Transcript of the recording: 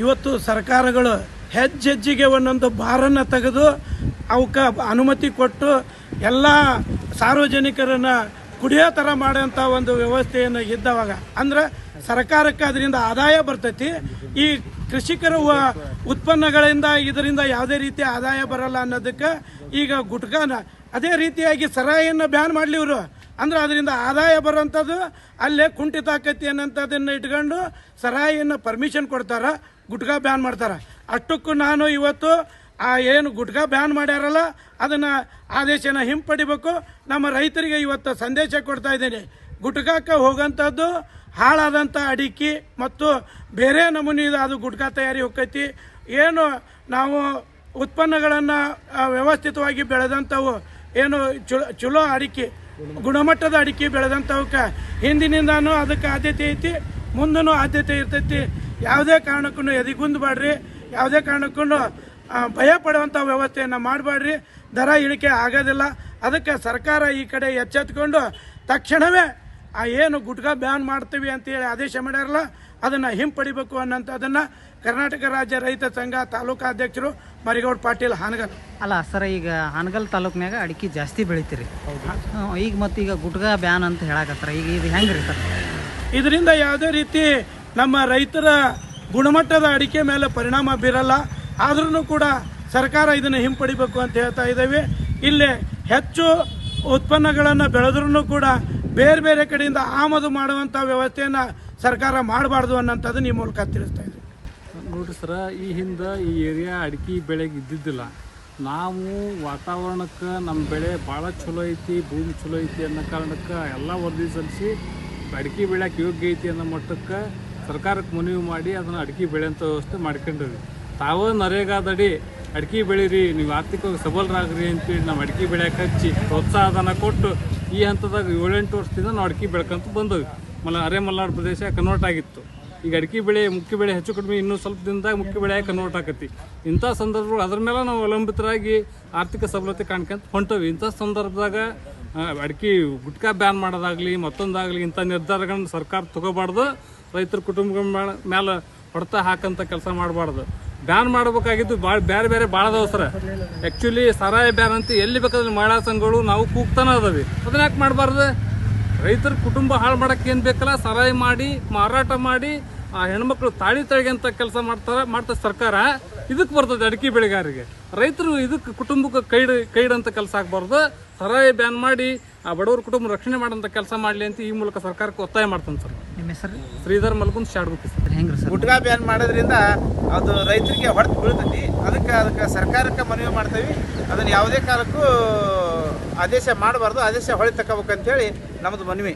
ಇವತ್ತು ಸರ್ಕಾರಗಳು ಹೆಜ್ಜೆಜ್ಜಿಗೆ ಒಂದೊಂದು ಬಾರನ್ನು ತೆಗೆದು ಅವಕ್ಕೆ ಅನುಮತಿ ಕೊಟ್ಟು ಎಲ್ಲ ಸಾರ್ವಜನಿಕರನ್ನು ಕುಡಿಯೋ ಥರ ಮಾಡೋಂಥ ಒಂದು ವ್ಯವಸ್ಥೆಯನ್ನು ಇದ್ದವಾಗ ಅಂದ್ರೆ ಸರ್ಕಾರಕ್ಕೆ ಅದರಿಂದ ಆದಾಯ ಬರ್ತೈತಿ. ಈ ಕೃಷಿಕರ ಉತ್ಪನ್ನಗಳಿಂದ ಇದರಿಂದ ಯಾವುದೇ ರೀತಿಯ ಆದಾಯ ಬರಲ್ಲ ಅನ್ನೋದಕ್ಕೆ ಈಗ ಗುಟ್ಕಾನ ಅದೇ ರೀತಿಯಾಗಿ ಸರಾಯಿಯನ್ನು ಬ್ಯಾನ್ ಮಾಡಲಿ ಇವರು. ಅಂದ್ರೆ ಅದರಿಂದ ಆದಾಯ ಬರೋಂಥದ್ದು ಅಲ್ಲೇ ಕುಂಠಿತ ಆಕೈತಿ ಅನ್ನೋಂಥದ್ದನ್ನು ಇಟ್ಕೊಂಡು ಸರಾಯಿಯನ್ನು ಪರ್ಮಿಷನ್ ಕೊಡ್ತಾರೆ, ಗುಟ್ಕಾ ಬ್ಯಾನ್ ಮಾಡ್ತಾರೆ. ಅಷ್ಟಕ್ಕೂ ನಾನು ಇವತ್ತು ಏನು ಗುಟ್ಕಾ ಬ್ಯಾನ್ ಮಾಡ್ಯಾರಲ್ಲ ಅದನ್ನು ಆದೇಶನ ಹಿಂಪಡಿಬೇಕು. ನಮ್ಮ ರೈತರಿಗೆ ಇವತ್ತು ಸಂದೇಶ ಕೊಡ್ತಾ ಇದ್ದೇನೆ, ಗುಟ್ಕಾಕ್ಕೆ ಹೋಗೋಂಥದ್ದು ಹಾಳಾದಂಥ ಅಡಿಕೆ ಮತ್ತು ಬೇರೆ ನಮೂನಿದ ಅದು ಗುಟ್ಕಾ ತಯಾರಿ ಹೋಗ್ತೈತಿ. ಏನು ನಾವು ಉತ್ಪನ್ನಗಳನ್ನು ವ್ಯವಸ್ಥಿತವಾಗಿ ಬೆಳೆದಂಥವು ಏನು ಚಲೋ ಅಡಿಕೆ ಗುಣಮಟ್ಟದ ಅಡಿಕೆ ಬೆಳೆದಂಥವಕ್ಕೆ ಹಿಂದಿನಿಂದನೂ ಅದಕ್ಕೆ ಆದ್ಯತೆ ಐತಿ, ಮುಂದೂ ಆದ್ಯತೆ ಇರ್ತೈತಿ. ಯಾವುದೇ ಕಾರಣಕ್ಕೂ ಎದಿಗುಂದಬೇಡ್ರಿ, ಯಾವುದೇ ಕಾರಣಕ್ಕೂ ಭಯ ಪಡುವಂಥ ವ್ಯವಸ್ಥೆಯನ್ನು ಮಾಡಬೇಡ್ರಿ. ದರ ಇಳಿಕೆ ಆಗೋದಿಲ್ಲ. ಅದಕ್ಕೆ ಸರ್ಕಾರ ಈ ಕಡೆ ಎಚ್ಚೆತ್ಕೊಂಡು ತಕ್ಷಣವೇ ಏನು ಗುಟ್ಕಾ ಬ್ಯಾನ್ ಮಾಡ್ತೀವಿ ಅಂತೇಳಿ ಆದೇಶ ಮಾಡ್ಯಾರಲ್ಲ ಅದನ್ನು ಹಿಂಪಡಿಬೇಕು ಅನ್ನೋಂಥದ್ದನ್ನು ಕರ್ನಾಟಕ ರಾಜ್ಯ ರೈತ ಸಂಘ ತಾಲೂಕಾ ಅಧ್ಯಕ್ಷರು ಮರಿಗೌಡ ಪಾಟೀಲ್ ಹಾನಗಲ್. ಅಲ್ಲ ಸರ್, ಈಗ ಹಾನಗಲ್ ತಾಲೂಕಿನಾಗ ಅಡಿಕೆ ಜಾಸ್ತಿ ಬೆಳಿತೀರಿ, ಈಗ ಮತ್ತೀಗ ಗುಟ್ಕಾ ಬ್ಯಾನ್ ಅಂತ ಹೇಳಕತ್ತಾರ, ಈಗ ಇದು ಹೆಂಗೆ ರೀ ಸರ್? ಇದರಿಂದ ಯಾವುದೇ ರೀತಿ ನಮ್ಮ ರೈತರ ಗುಣಮಟ್ಟದ ಅಡಿಕೆ ಮೇಲೆ ಪರಿಣಾಮ ಬೀರಲ್ಲ. ಆದ್ರೂ ಕೂಡ ಸರ್ಕಾರ ಇದನ್ನು ಹಿಂಪಡಿಬೇಕು ಅಂತ ಹೇಳ್ತಾ ಇದ್ದೇವೆ. ಇಲ್ಲಿ ಹೆಚ್ಚು ಉತ್ಪನ್ನಗಳನ್ನು ಬೆಳೆದ್ರೂ ಕೂಡ ಬೇರೆ ಬೇರೆ ಕಡೆಯಿಂದ ಆಮದು ಮಾಡುವಂಥ ವ್ಯವಸ್ಥೆಯನ್ನು ಸರ್ಕಾರ ಮಾಡಬಾರ್ದು ಅನ್ನೋಂಥದ್ದು ಈ ಮೂಲಕ ತಿಳಿಸ್ತಾ ಇದ್ದೀವಿ. ನೋಡಿರಿ ಸರ, ಈ ಹಿಂದೆ ಈ ಏರಿಯಾ ಅಡಿಕೆ ಬೆಳೆಗೆ ಇದ್ದಿದ್ದಿಲ್ಲ. ನಾವು ವಾತಾವರಣಕ್ಕೆ ನಮ್ಮ ಬೆಳೆ ಭಾಳ ಚಲೋ ಐತಿ, ಭೂಮಿ ಚಲೋ ಐತಿ ಅನ್ನೋ ಕಾರಣಕ್ಕೆ ಎಲ್ಲ ವರದಿ ಸಲ್ಲಿಸಿ ಅಡಿಕೆ ಬೆಳೆಯೋಕೆ ಯೋಗ್ಯ ಐತಿ ಅನ್ನೋ ಮಟ್ಟಕ್ಕೆ ಸರ್ಕಾರಕ್ಕೆ ಮನವಿ ಮಾಡಿ ಅದನ್ನು ಅಡಿಕೆ ಬೆಳೆಯಂಥ ವ್ಯವಸ್ಥೆ ಮಾಡ್ಕೊಂಡ್ರಿ. ತಾವೇ ನರೇಗಾದಡಿ ಅಡಿಕೆ ಬೆಳೀರಿ, ನೀವು ಆರ್ಥಿಕವಾಗಿ ಸಬಲರಾಗ್ರಿ ಅಂತೇಳಿ ನಾವು ಅಡಿಕೆ ಬೆಳೆಯೋಕೆ ಹಚ್ಚಿ ಪ್ರೋತ್ಸಾಹನ ಕೊಟ್ಟು ಈ ಹಂತದಾಗ 7-8 ವರ್ಷದಿಂದ ನಾವು ಅಡಿಕೆ ಬೆಳ್ಕೊಂತ ಬಂದವಿ. ಅರೆಮಲ್ನಾಡು ಪ್ರದೇಶ ಕನ್ವರ್ಟ್ ಆಗಿತ್ತು. ಈಗ ಅಡಿಕೆ ಬೆಳೆ ಮುಖ್ಯ ಬೆಳೆ ಹೆಚ್ಚು ಕಡಿಮೆ ಇನ್ನೂ ಸ್ವಲ್ಪ ದಿನದಾಗ ಮುಖ್ಯ ಬೆಳೆಯಾಗಿ ಕನ್ವರ್ಟ್ ಆಕತಿ. ಇಂಥ ಸಂದರ್ಭಗಳು ಅದ್ರ ಮೇಲೆ ನಾವು ಅವಲಂಬಿತರಾಗಿ ಆರ್ಥಿಕ ಸಬಲತೆ ಕಾಣ್ಕೊಂತ ಹೊಂಟವಿ. ಇಂಥ ಸಂದರ್ಭದಾಗ ಅಡಿಕೆ ಗುಟ್ಕಾ ಬ್ಯಾನ್ ಮಾಡೋದಾಗಲಿ ಮತ್ತೊಂದಾಗಲಿ ಇಂಥ ನಿರ್ಧಾರಗಳನ್ನ ಸರ್ಕಾರ ತಗೋಬಾರ್ದು. ರೈತರ ಕುಟುಂಬಗಳ ಮೇಲೆ ಹೊಡೆತ ಹಾಕಂತ ಕೆಲಸ ಮಾಡಬಾರ್ದು. ಬ್ಯಾನ್ ಮಾಡಬೇಕಾಗಿದ್ದು ಬೇರೆ ಬೇರೆ ಭಾಳ ಅದಾವ ಸರ್. ಆ್ಯಕ್ಚುಲಿ ಸರಾಯಿ ಬ್ಯಾನ್ ಅಂತ ಎಲ್ಲಿ ಬೇಕಾದ್ರೆ ಮಹಿಳಾ ಸಂಘಗಳು ನಾವು ಕೂಗ್ತಾನೆ ಅದಾವೆ. ಅದನ್ನ ಯಾಕೆ ಮಾಡಬಾರ್ದು? ರೈತರ ಕುಟುಂಬ ಹಾಳು ಮಾಡೋಕ್ಕೆ ಏನು ಬೇಕಲ್ಲ ಸರಾಯಿ ಮಾಡಿ ಮಾರಾಟ ಮಾಡಿ ಆ ಹೆಣ್ಮಕ್ಳು ತಾಳಿ ತಳಗೆಂತ ಕೆಲಸ ಮಾಡ್ತಾರೆ ಸರ್ಕಾರ. ಇದಕ್ಕೆ ಬರ್ತದೆ ಅಡಿಕೆ ಬೆಳೆಗಾರರಿಗೆ. ರೈತರು ಇದಕ್ಕೆ ಕುಟುಂಬಕ್ಕೆ ಕೈಡಂತ ಕೆಲಸ ಆಗಬಾರ್ದು. ಸರಾಯಿ ಬ್ಯಾನ್ ಮಾಡಿ ಆ ಬಡವರ ಕುಟುಂಬ ರಕ್ಷಣೆ ಮಾಡೋಂಥ ಕೆಲಸ ಮಾಡಲಿ ಅಂತ ಈ ಮೂಲಕ ಸರ್ಕಾರಕ್ಕೆ ಒತ್ತಾಯ ಮಾಡ್ತಾನೆ ಸರ್. ನಿಮ್ಮ ಹೆಸರು? ಶ್ರೀಧರ್ ಮಲ್ಕುಂದ್ ಶಾಡ್ಗುಪ್ಪಿ ಸರ್. ಹೆಂಗ್ರಿ ಸರ್? ಗುಟ್ಕಾ ಬ್ಯಾನ್ ಮಾಡೋದ್ರಿಂದ ಅದು ರೈತರಿಗೆ ಹೊಡೆದು ಬೀಳ್ತೈತಿ. ಅದಕ್ಕೆ ಸರ್ಕಾರಕ್ಕೆ ಮನವಿ ಮಾಡ್ತೀವಿ, ಅದನ್ನು ಯಾವುದೇ ಕಾಲಕ್ಕೂ ಆದೇಶ ಮಾಡಬಾರ್ದು, ಆದೇಶ ಹೊಳೆ ತಗೋಬೇಕಂತೇಳಿ ನಮ್ಮದು ಮನವಿ.